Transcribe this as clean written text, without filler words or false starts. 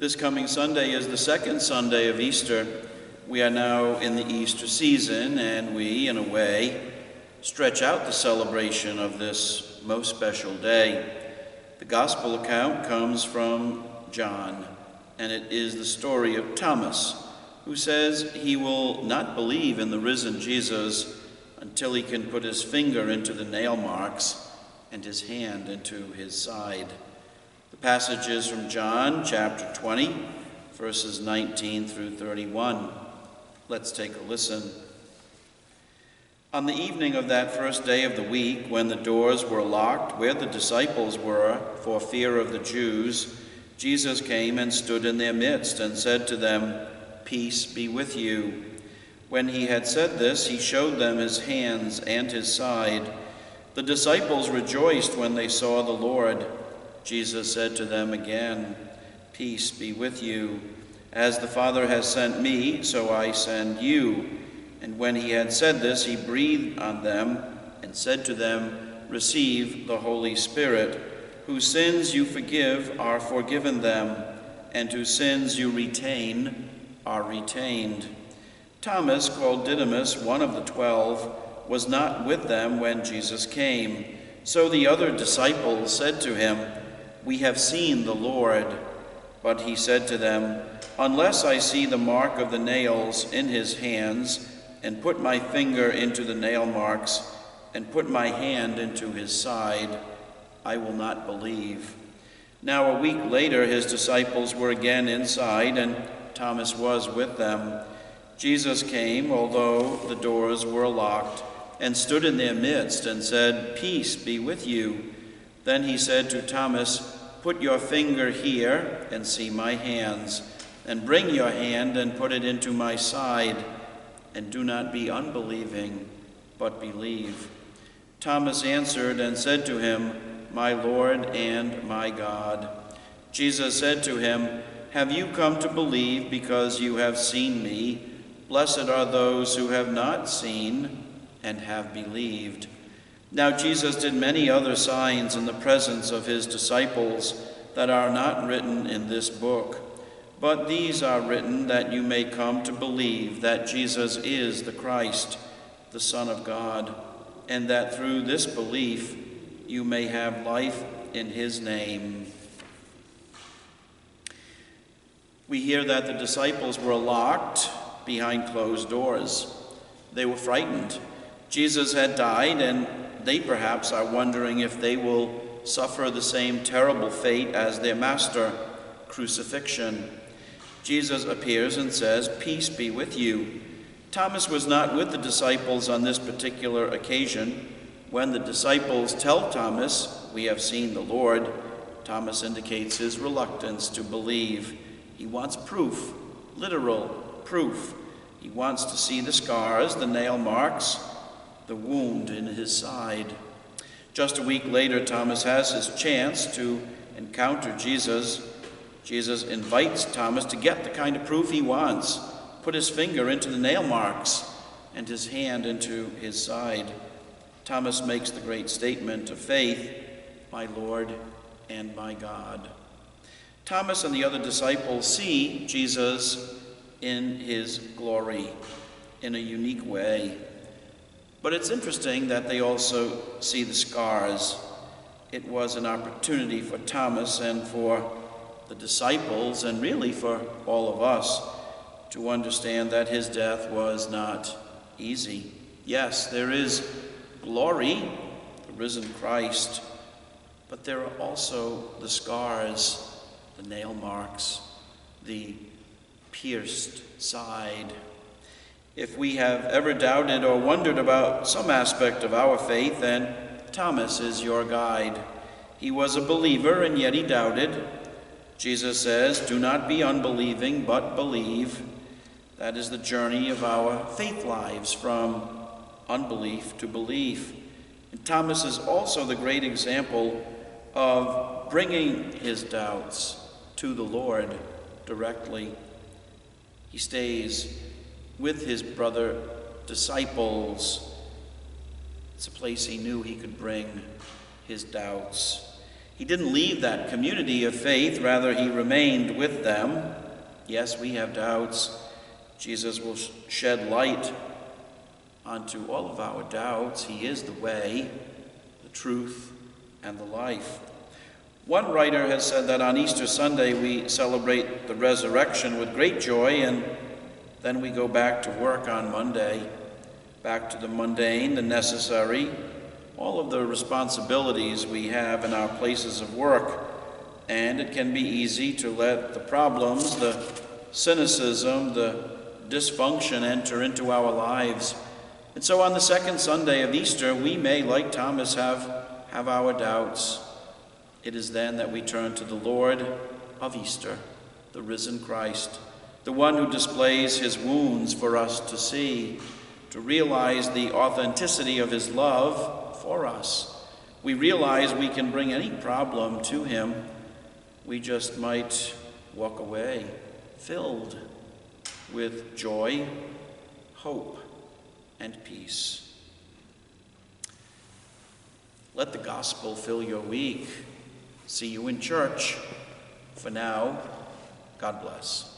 This coming Sunday is the second Sunday of Easter. We are now in the Easter season, and we, in a way, stretch out the celebration of this most special day. The Gospel account comes from John, and it is the story of Thomas, who says he will not believe in the risen Jesus until he can put his finger into the nail marks and his hand into his side. The passage is from John chapter 20, verses 19 through 31. Let's take a listen. On the evening of that first day of the week, when the doors were locked where the disciples were for fear of the Jews, Jesus came and stood in their midst and said to them, "Peace be with you." When he had said this, he showed them his hands and his side. The disciples rejoiced when they saw the Lord. Jesus said to them again, "Peace be with you. As the Father has sent me, so I send you." And when he had said this, he breathed on them and said to them, "Receive the Holy Spirit. Whose sins you forgive are forgiven them, and whose sins you retain are retained." Thomas, called Didymus, one of the 12, was not with them when Jesus came. So the other disciples said to him, "We have seen the Lord." But he said to them, "Unless I see the mark of the nails in his hands, and put my finger into the nail marks, and put my hand into his side, I will not believe." Now a week later his disciples were again inside, and Thomas was with them. Jesus came, although the doors were locked, and stood in their midst and said, "Peace be with you." Then he said to Thomas, "Put your finger here and see my hands, and bring your hand and put it into my side, and do not be unbelieving, but believe." Thomas answered and said to him, "My Lord and my God." Jesus said to him, "Have you come to believe because you have seen me? Blessed are those who have not seen and have believed." Now Jesus did many other signs in the presence of his disciples that are not written in this book. But these are written that you may come to believe that Jesus is the Christ, the Son of God, and that through this belief you may have life in his name. We hear that the disciples were locked behind closed doors. They were frightened. Jesus had died, and they perhaps are wondering if they will suffer the same terrible fate as their master, crucifixion. Jesus appears and says, "Peace be with you." Thomas was not with the disciples on this particular occasion. When the disciples tell Thomas, "We have seen the Lord," Thomas indicates his reluctance to believe. He wants proof, literal proof. He wants to see the scars, the nail marks, the wound in his side. Just a week later, Thomas has his chance to encounter Jesus. Jesus invites Thomas to get the kind of proof he wants. Put his finger into the nail marks and his hand into his side. Thomas makes the great statement of faith, "My Lord and my God." Thomas and the other disciples see Jesus in his glory in a unique way. But it's interesting that they also see the scars. It was an opportunity for Thomas and for the disciples, and really for all of us, to understand that his death was not easy. Yes, there is glory, the risen Christ, but there are also the scars, the nail marks, the pierced side. If we have ever doubted or wondered about some aspect of our faith, then Thomas is your guide. He was a believer, and yet he doubted. Jesus says, "Do not be unbelieving, but believe." That is the journey of our faith lives, from unbelief to belief. And Thomas is also the great example of bringing his doubts to the Lord directly. He stays with his brother disciples. It's a place he knew he could bring his doubts. He didn't leave that community of faith, rather he remained with them. Yes, we have doubts. Jesus will shed light onto all of our doubts. He is the way, the truth, and the life. One writer has said that on Easter Sunday we celebrate the resurrection with great joy, and then we go back to work on Monday, back to the mundane, the necessary, all of the responsibilities we have in our places of work. And it can be easy to let the problems, the cynicism, the dysfunction enter into our lives. And so on the second Sunday of Easter, we may, like Thomas, have our doubts. It is then that we turn to the Lord of Easter, the risen Christ, the one who displays his wounds for us to see, to realize the authenticity of his love for us. We realize we can bring any problem to him. We just might walk away filled with joy, hope, and peace. Let the gospel fill your week. See you in church. For now, God bless.